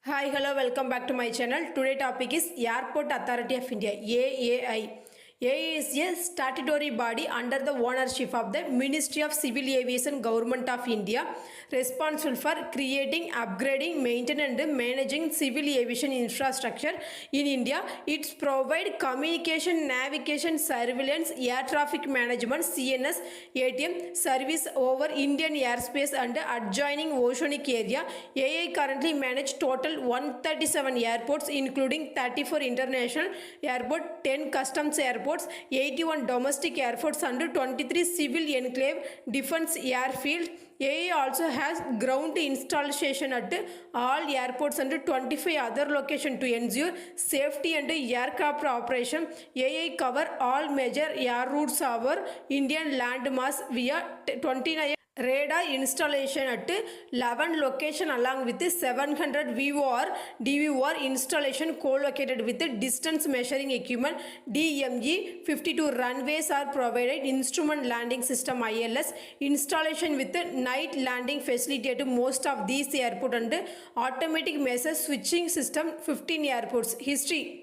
Hi, hello, welcome back to my channel. Today topic is Airport Authority of India, AAI. AAI is a statutory body under the ownership of the Ministry of Civil Aviation, Government of India, responsible for creating, upgrading, maintaining and managing civil aviation infrastructure in India. It provides communication, navigation, surveillance, air traffic management, CNS, ATM service over Indian airspace and adjoining oceanic area. AAI currently manages total 137 airports including 34 international airports, 10 customs airports, 81 domestic airports and 23 civil enclave defense airfield. AAI also has ground installation at all airports and 25 other locations to ensure safety and aircraft operation. AAI cover all major air routes over Indian land mass via 29 radar installation at 11 location along with 700 VOR DVOR installation co-located with distance measuring equipment DME. 52 runways are provided, instrument landing system ILS installation with night landing facility at most of these airport and automatic message switching system 15 airports. History.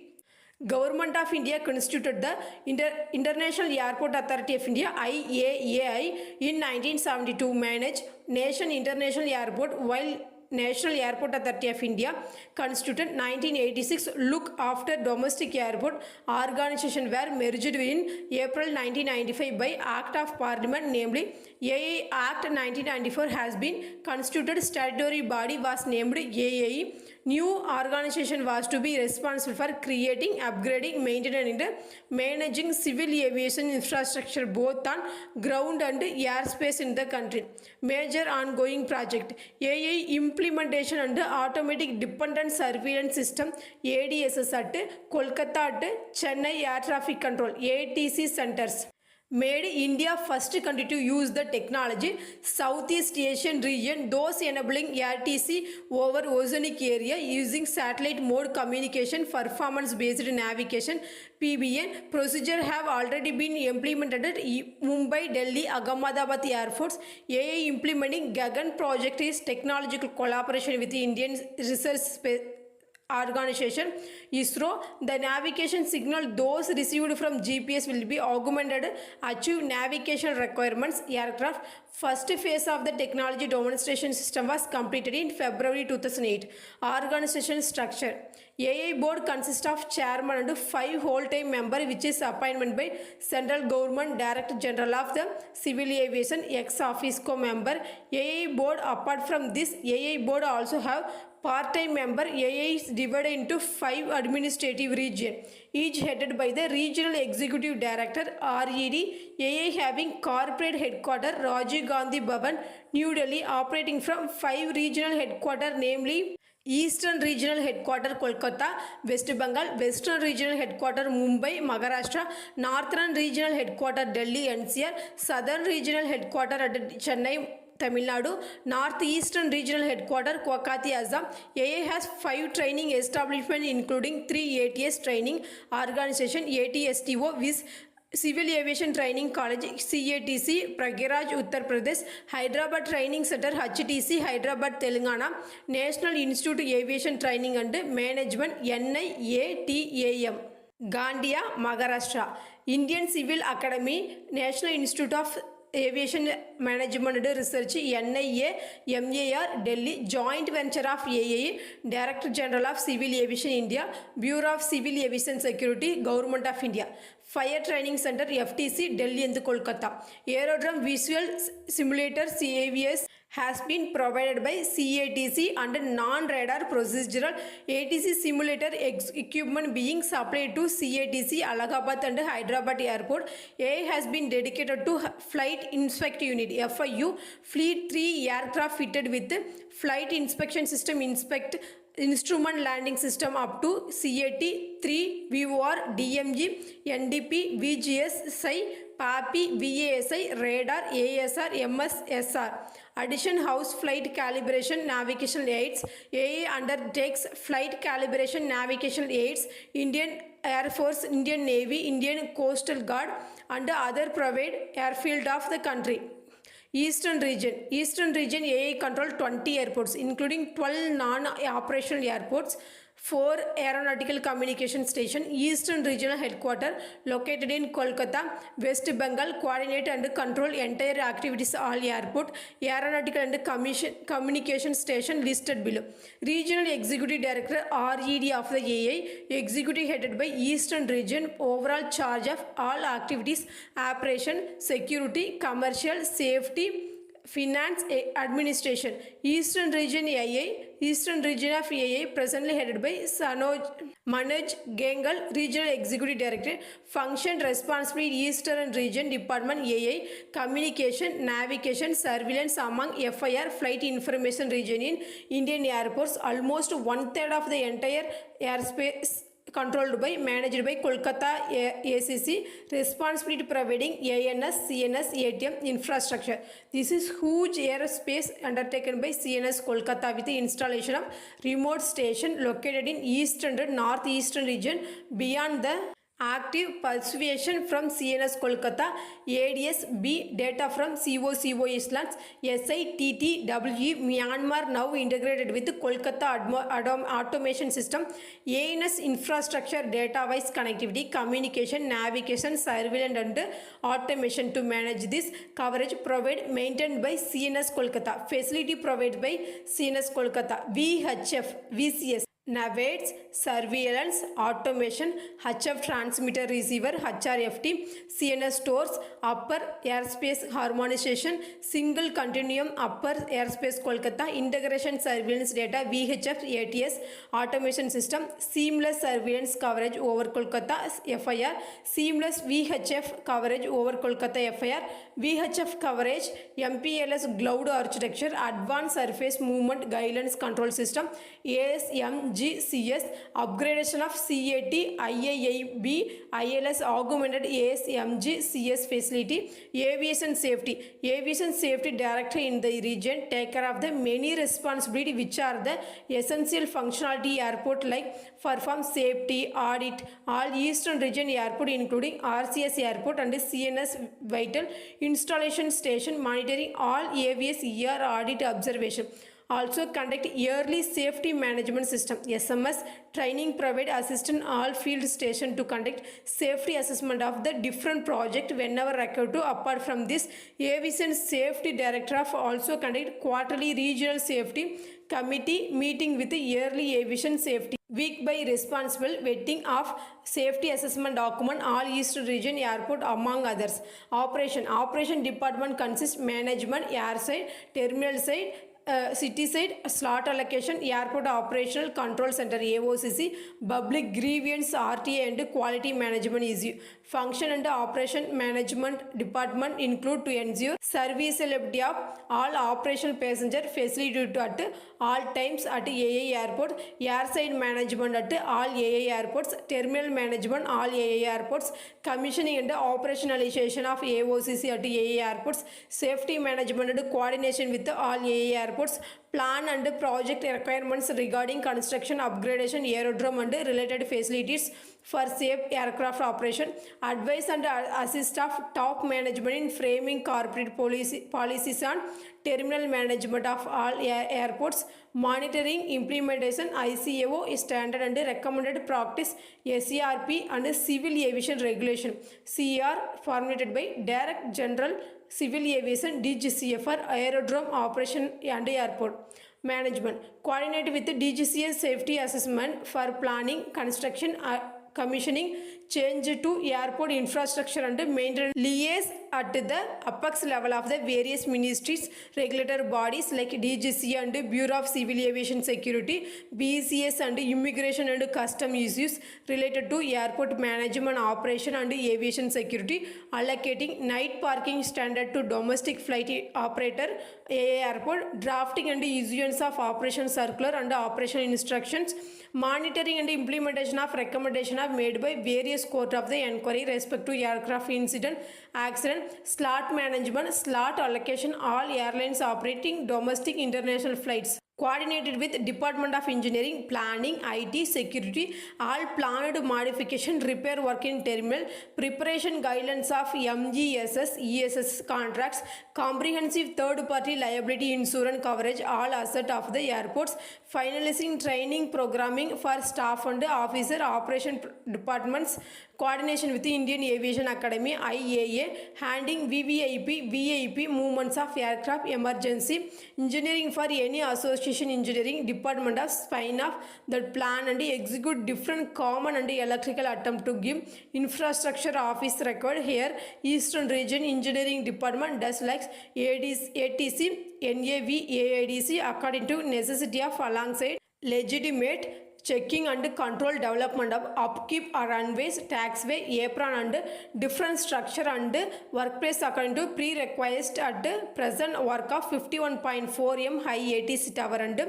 Government of India constituted the International Airport Authority of India IAAI in 1972, managed Nation International Airport, while National Airport Authority of India constituted 1986 look after domestic airport organization were merged in April 1995 by Act of Parliament, namely AAI Act 1994 has been constituted. Statutory body was named AAI. New organization was to be responsible for creating, upgrading, maintaining and managing civil aviation infrastructure both on ground and airspace in the country. Major ongoing project: AAI implementation and automatic dependent surveillance system ADSS at Kolkata at Chennai Air Traffic Control ATC centers. Made India first country to use the technology. Southeast Asian region, those enabling ATC over oceanic area using satellite mode communication, performance based navigation PBN procedure have already been implemented at Mumbai, Delhi, Ahmedabad airports. AAI implementing Gagan project is technological collaboration with the Indian Research Space Organization ISRO. The navigation signal those received from GPS will be augmented achieve navigation requirements aircraft. First phase of the technology demonstration system was completed in February 2008. Organization structure: AAI board consists of chairman and 5 whole-time members, which is appointment by central government, Director General of the Civil Aviation, ex-officio member. AAI board, apart from this, AAI board also have part-time member. AAI is divided into 5 administrative regions, each headed by the Regional Executive Director RED. AAI having corporate headquarters Rajiv Gandhi Bhavan, New Delhi, operating from 5 regional headquarters, namely Eastern Regional Headquarters Kolkata, West Bengal; Western Regional Headquarters Mumbai, Maharashtra; Northern Regional Headquarters Delhi NCR; Southern Regional Headquarters at Chennai, Tamil Nadu; Northeastern Regional Headquarters Guwahati, Assam. AAI has 5 training establishments including 3 ATS training organization ATSTO, with Civil Aviation Training College CATC, Prayagraj, Uttar Pradesh; Hyderabad Training Center HTC, Hyderabad, Telangana; National Institute Aviation Training and Management NIATAM, Gandia, Maharashtra; Indian Civil Academy, National Institute of Aviation Management and Research NIA Delhi, joint venture of AAI, Director General of Civil Aviation India, Bureau of Civil Aviation Security, Government of India; Fire Training Center FTC, Delhi and Kolkata; Aerodrome Visual Simulator CAVS has been provided by CATC and non-radar procedural ATC simulator equipment being supplied to CATC, Allahabad and Hyderabad Airport. AAI has been dedicated to Flight Inspect Unit FIU, Fleet 3 aircraft fitted with Flight Inspection System, Instrument Landing System up to CAT 3 VOR DMG NDP VGS SI PAPI VASI radar ASR MSSR. Addition house flight calibration navigation aids. AAI undertakes flight calibration navigation aids. Indian Air Force, Indian Navy, Indian Coastal Guard and other private airfield of the country. Eastern region AI control 20 airports, including 12 non-operational airports, 4 aeronautical communication station. Eastern regional headquarter located in Kolkata, West Bengal, coordinate and control entire activities all airport, aeronautical and communication station listed below. Regional executive director RED of the AI, executive headed by Eastern region, overall charge of all activities, operation, security, commercial, safety, finance, administration. Eastern region of AA presently headed by Manoj Gengal, regional executive director. Function responsibility Eastern region department AA, communication, navigation, surveillance among FIR, flight information region in Indian airports. Almost 1/3 of the entire airspace controlled by, managed by Kolkata ACC, responsibility providing ANS, CNS, ATM infrastructure. This is huge airspace undertaken by CNS Kolkata with the installation of remote station located in east and northeastern region beyond the active persuasion from CNS Kolkata, ADS B data from COCO Islands, SITTWE Myanmar now integrated with Kolkata automation system, ANS infrastructure data-wise connectivity, communication, navigation, surveillance and automation to manage this coverage maintained by CNS Kolkata, facility provided by CNS Kolkata, VCS. Navets, surveillance, automation, HF transmitter receiver, HRFT, CNS stores, upper airspace harmonization, single continuum upper airspace Kolkata, integration surveillance data, VHF ATS, automation system, seamless surveillance coverage over Kolkata FIR, seamless VHF coverage over Kolkata FIR, VHF coverage, MPLS cloud architecture, advanced surface movement guidance control system, ASMGCS, upgradation of CAT, IAIB, ILS augmented ASMGCS facility, aviation safety director in the region take care of the many responsibility which are the essential functionality airport like perform safety audit all eastern region airport including RCS airport and CNS vital installation station monitoring all AVS ER audit observation. Also conduct yearly safety management system SMS training, provide assistance all field station to conduct safety assessment of the different project whenever required to. Apart from this, aviation safety director of also conduct quarterly regional safety committee meeting with the yearly aviation safety week by responsible vetting of safety assessment document all east region airport among others. Operation department consists management, airside, terminal side, city side, slot allocation, airport operational control center AOCC, public grievance RTA and quality management issue. Function and operation management department include to ensure serviceability of all operational passenger facility at all times at AA airport, airside management at all AA airports, terminal management all AA airports, commissioning and operationalization of AOCC at AA airports, safety management and coordination with all AA airports, plan and project requirements regarding construction, upgradation, aerodrome and related facilities for safe aircraft operation, advise and assist of top management in framing corporate policies on terminal management of all airports, monitoring implementation ICAO standard and recommended practice SARP and civil aviation regulation CR formulated by Director General Civil Aviation DGCA aerodrome operation and airport management, coordinate with the DGCA safety assessment for planning, construction, commissioning, change to airport infrastructure and maintenance, liaise at the apex level of the various ministries, regulatory bodies like DGCA and Bureau of Civil Aviation Security, BCS and immigration and custom issues related to airport management, operation and aviation security, allocating night parking standard to domestic flight operator, AA airport, drafting and issuance of operation circular and operational instructions, monitoring and implementation of recommendation are made by various court of the inquiry respect to aircraft incident, accident, slot management, slot allocation, all airlines operating domestic international flights. Coordinated with Department of Engineering, Planning, IT, Security, all planned modification, repair work in terminal, preparation guidelines of MGSS, ESS contracts, comprehensive third-party liability insurance coverage all assets of the airports, finalizing training programming for staff and officer operation departments, coordination with the Indian Aviation Academy IAA, handling VIP movements of aircraft emergency, engineering for any association engineering department of spin off that plan and execute different common and electrical attempt to give infrastructure office record here. Eastern region engineering department does like ATC, NAV, AIDC according to necessity of alongside legitimate checking and control development of upkeep runways, taxiway, apron and different structure and workplace according to prerequisite at present work of 51.4 m high ATC tower and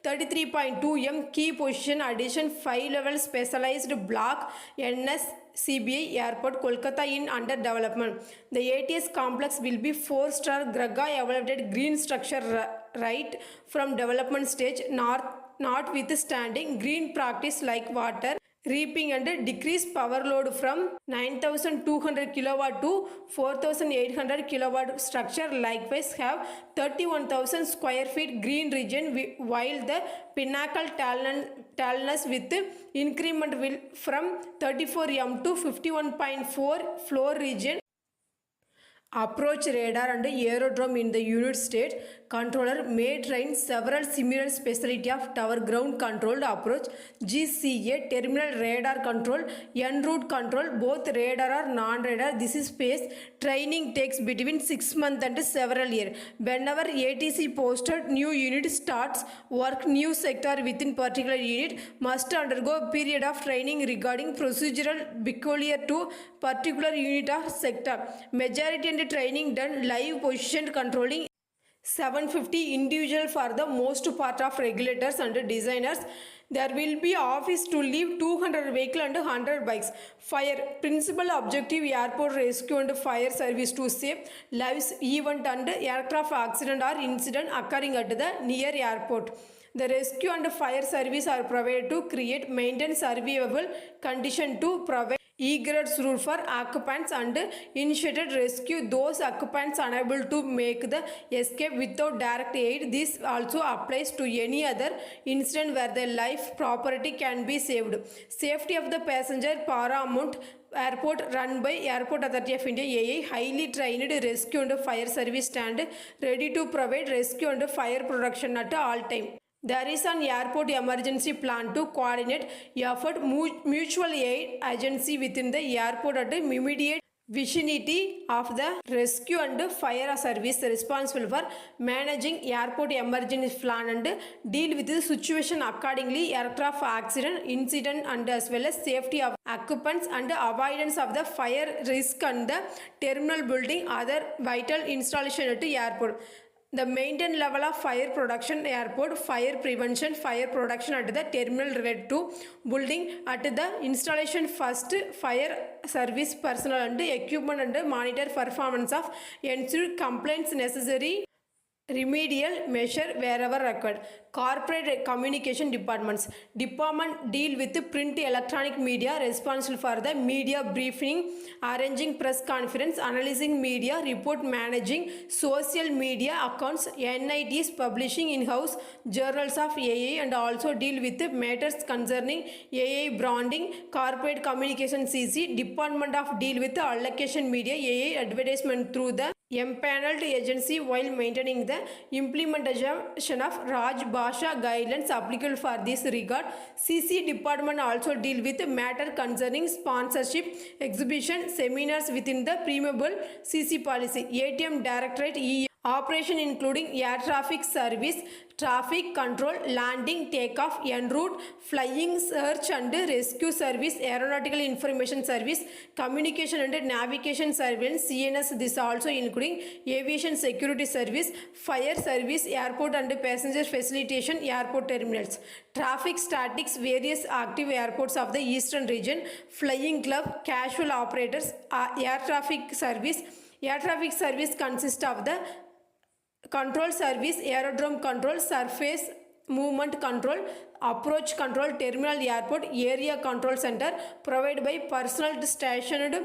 33.2 m key position addition 5 level specialized block NS CBI Airport, Kolkata in under development. The ATS complex will be 4-star Graga evaluated green structure right from development stage, notwithstanding green practice like water reaping and decrease power load from 9200 kilowatt to 4800 kilowatt structure likewise have 31,000 square feet green region while the pinnacle tallness with increment will from 34 m to 51.4 floor region. Approach radar and aerodrome in the unit state controller may train several similar specialty of tower ground controlled approach GCA terminal radar control en route control both radar or non-radar. This is space training takes between 6 months and several years. Whenever ATC posted new unit starts work, new sector within particular unit must undergo a period of training regarding procedural peculiar to particular unit or sector. Majority and training done live position controlling 750 individual for the most part of regulators and designers. There will be office to leave 200 vehicle and 100 bikes. Fire principal objective airport rescue and fire service to save lives event and aircraft accident or incident occurring at the near airport. The rescue and fire service are provided to create maintain survivable condition to provide egress route for occupants and initiated rescue those occupants unable to make the escape without direct aid. This also applies to any other incident where their life property can be saved. Safety of the passenger paramount. Airport run by Airport Authority of India AA highly trained rescue and fire service stand ready to provide rescue and fire protection at all time. There is an airport emergency plan to coordinate effort mutual aid agency within the airport at the immediate vicinity of the rescue and fire service responsible for managing airport emergency plan and deal with the situation accordingly. Aircraft accident, incident and as well as safety of occupants and avoidance of the fire risk and the terminal building other vital installation at the airport. The maintain level of fire protection airport, fire prevention, fire protection at the terminal related to building at the installation first fire service personnel and equipment and monitor performance of ensure complaints necessary remedial measure wherever required. Corporate communication department deal with print electronic media responsible for the media briefing, arranging press conference, analyzing media report, managing social media accounts, NITs publishing in-house journals of AA and also deal with matters concerning AA branding. Corporate communication CC department of deal with allocation media AA advertisement through the empaneled agency while maintaining the implementation of Raj Bhasha guidelines applicable for this regard. CC department also deal with matter concerning sponsorship, exhibition, seminars within the preamble CC policy. ATM Directorate operation including air traffic service, traffic control, landing, takeoff, en route, flying, search and rescue service, aeronautical information service, communication and navigation surveillance, CNS. This also including aviation security service, fire service, airport and passenger facilitation, airport terminals, traffic statics, various active airports of the eastern region, flying club, casual operators, air traffic service. Air traffic service consists of the control service, aerodrome control, surface movement control, approach control, terminal airport, area control center provided by personnel stationed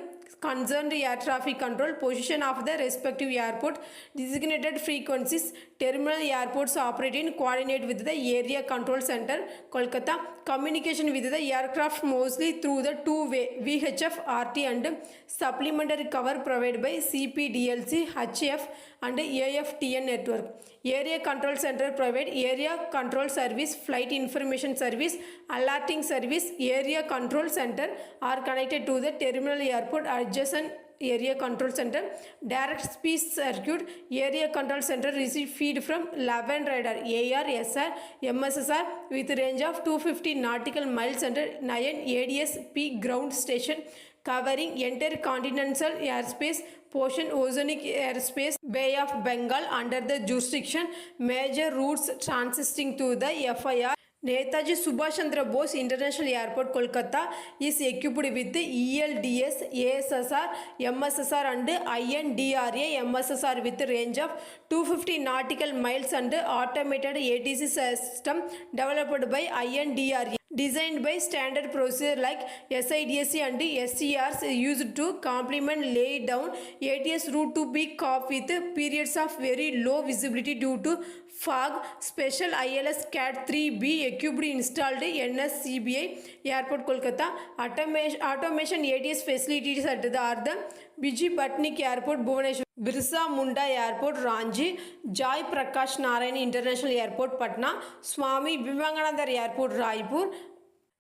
concerned air traffic control, position of the respective airport, designated frequencies, terminal airports operate in coordinate with the area control center, Kolkata, communication with the aircraft mostly through the two-way VHF, RT and supplementary cover provided by CPDLC, HF and AFTN network. Area control center provide area control service, flight information service, alerting service. Area control center are connected to the terminal airport adjacent area control center. Direct speech circuit area control center receive feed from 11 radar AR, SR, MSSR with range of 250 nautical miles under 9 ADS-P ground station covering entire continental airspace portion, oceanic airspace, Bay of Bengal under the jurisdiction, major routes transiting to the FIR. Netaji Subhash Chandra Bose International Airport, Kolkata is equipped with ELDS, ASSR, MSSR and INDRA MSSR with range of 250 nautical miles and automated ATC system developed by INDRA. Designed by standard procedure like SIDSC and SCRs used to complement lay down ATS route to be off with periods of very low visibility due to fog. Special ILS CAT 3B equipped installed NSCBI Airport, Kolkata. Automation ATS facilities at the are the Biji Patnik Airport, Bhubaneswar, Birsa Munda Airport, Ranchi, Jai Prakash Narayan International Airport, Patna, Swami Vivekananda Airport, Raipur,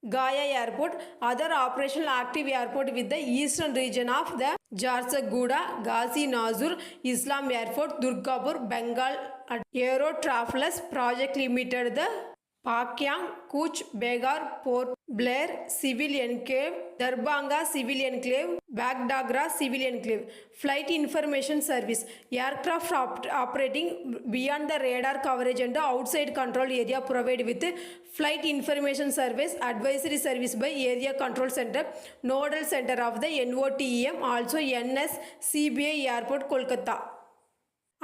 Gaya Airport. Other operational active airport with the eastern region of the Jharsuguda, Ghazi Nazur, Islam Airport, Durgapur, Bengal, Aero Travelers Project Limited, the Pakyang, Kuch, Begar, Port Blair, Civil Enclave, Darbhanga, Civil Enclave, Bagdogra, Civil Enclave. Flight Information Service. Aircraft operating beyond the radar coverage and the outside control area provided with Flight Information Service, Advisory Service by Area Control Center, Nodal Center of the NOTEM, also NSCBI Airport, Kolkata.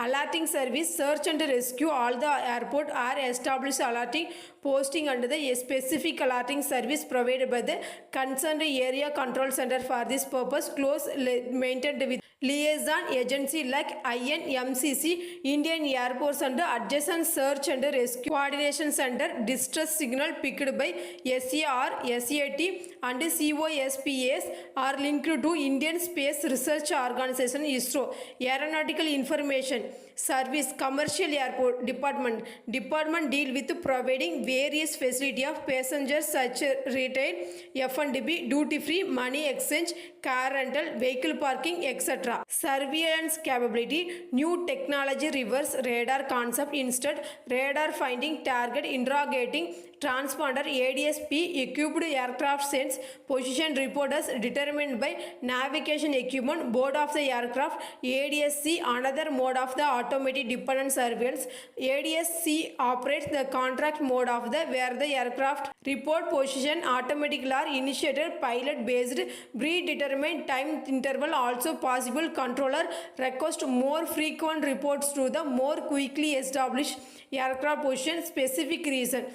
Alerting service, search and rescue. All the airport are established alerting posting under the specific alerting service provided by the concerned area control center. For this purpose, close maintained with liaison agency like INMCC, Indian Airports and adjacent search and rescue coordination center. Distress signal picked by SAR, SAT and COSPAS are linked to Indian Space Research Organization ISRO. Aeronautical information service, commercial airport department deal with providing various facility of passengers such retail, F&B, duty free, money exchange, car rental, vehicle parking, etc. Surveillance capability, new technology, reverse radar concept, instead radar finding target, interrogating, transponder, ADS-P equipped aircraft sends position reporters determined by navigation equipment board of the aircraft. ADS-C another mode of the automated dependent surveillance. ADS-C operates the contract mode of the where the aircraft report position automatically or initiated pilot based predetermined time interval. Also possible controller request more frequent reports to the more quickly established aircraft position. Specific reason.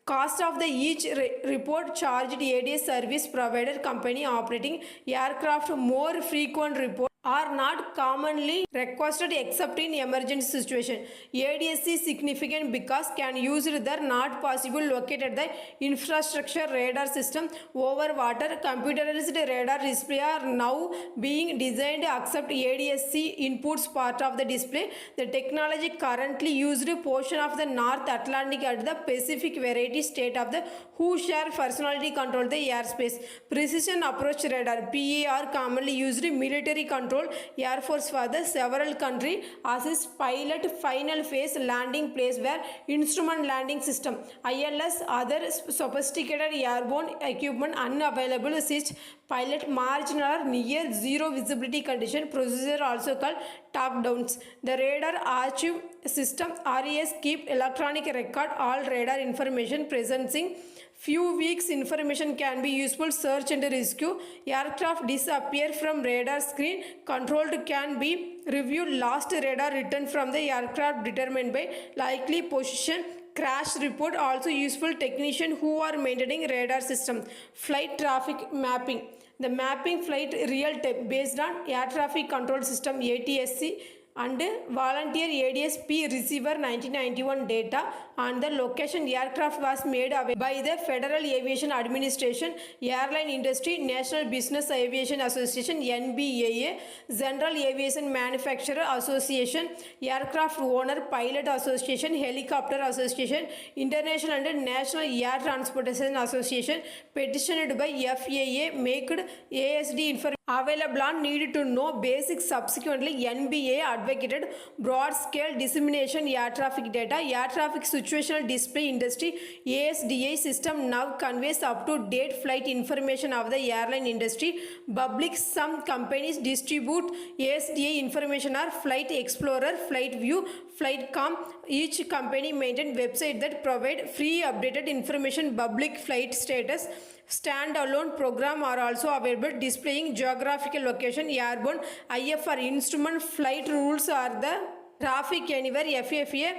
Cost of the each report charged ADS service provider company operating aircraft. More frequent report are not commonly requested except in emergency situation. ADS is significant because can use the not possible located the infrastructure radar system over water. Computerized radar display are now being designed to accept ADS-C inputs part of the display. The technology currently used portion of the North Atlantic and the Pacific variety state of the who share personality control the airspace. Precision approach radar PAR commonly used military control Air Force for the several country assist pilot final phase landing place where instrument landing system ILS other sophisticated airborne equipment unavailable assist pilot marginal or near zero visibility condition procedure also called top downs. The radar archive system RAS keep electronic record all radar information presenting few weeks information can be useful search and rescue. Aircraft disappear from radar screen controlled can be reviewed. Last radar returned from the aircraft determined by likely position crash report, also useful technician who are maintaining radar system. Flight traffic mapping, the mapping flight real time based on air traffic control system ATSC and volunteer ADS-B receiver 1991 data on the location aircraft was made available by the Federal Aviation Administration, Airline Industry, National Business Aviation Association NBAA, General Aviation Manufacturer Association, Aircraft Owner Pilot Association, Helicopter Association, International and National Air Transportation Association, petitioned by FAA, made ASD information available on need to know basics. Subsequently, NBA advocated broad scale dissemination air traffic data. Air traffic situational display industry ASDA system now conveys up to date flight information of the airline industry. Public, some companies distribute ASDA information are Flight Explorer, Flight View, Flightcom. Each company maintains website that provide free updated information. Public flight status standalone program are also available displaying geographical location, airborne, IFR instrument, flight rules are the traffic anywhere, FAA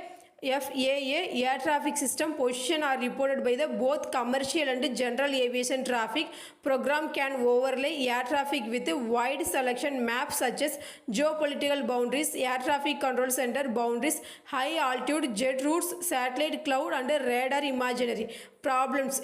air traffic system position are reported by the both commercial and general aviation traffic. Program can overlay air traffic with a wide selection maps such as geopolitical boundaries, air traffic control center boundaries, high altitude jet routes, satellite cloud and radar imagery. Problems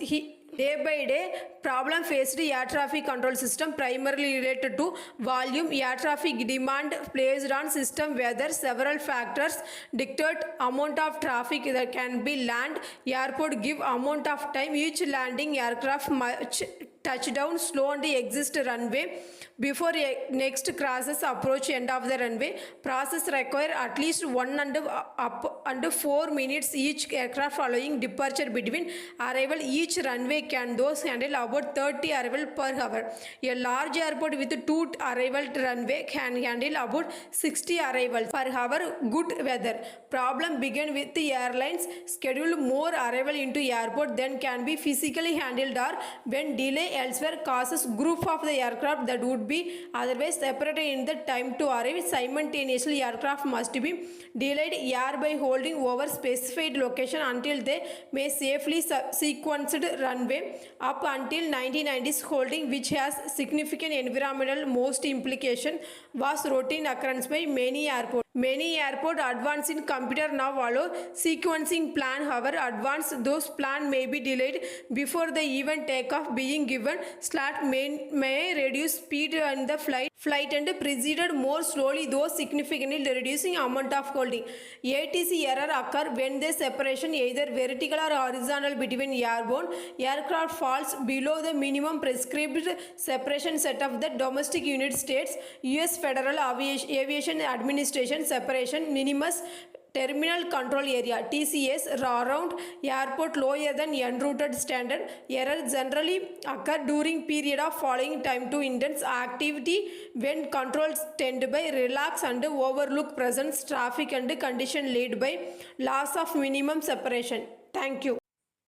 day by day, problem faced air traffic control system primarily related to volume, air traffic demand placed on system weather. Several factors dictate amount of traffic that can be land. Airport give amount of time each landing aircraft much touchdown, slow and exist runway before next crosses approach end of the runway. Process require at least 1 and 4 minutes each aircraft following departure between arrival. Each runway can those handle about 30 arrival per hour. A large airport with 2 arrival runway can handle about 60 arrivals per hour. Good weather. Problem begin with the airlines schedule more arrival into airport than can be physically handled, or when delay elsewhere causes group of the aircraft that would be otherwise separated in the time to arrive. Simultaneously, aircraft must be delayed air by holding over specified location until they may safely sequenced runway. Up until 1990s, holding, which has significant environmental most implication, was routine occurrence by many airports. Many airport advanced in computer now allow sequencing plan. However, advanced those plan may be delayed before the even takeoff being given. Slot may reduce speed in the flight and proceeded more slowly, though significantly reducing amount of holding. ATC error occur when the separation either vertical or horizontal between airborne aircraft falls below the minimum prescribed separation set of the domestic United States US Federal Aviation Administration separation minimus terminal control area TCS around airport lower than enrouted standard. Error generally occur during period of following time to intense activity when controls tend by relax and overlook presence traffic and condition led by loss of minimum separation. Thank you.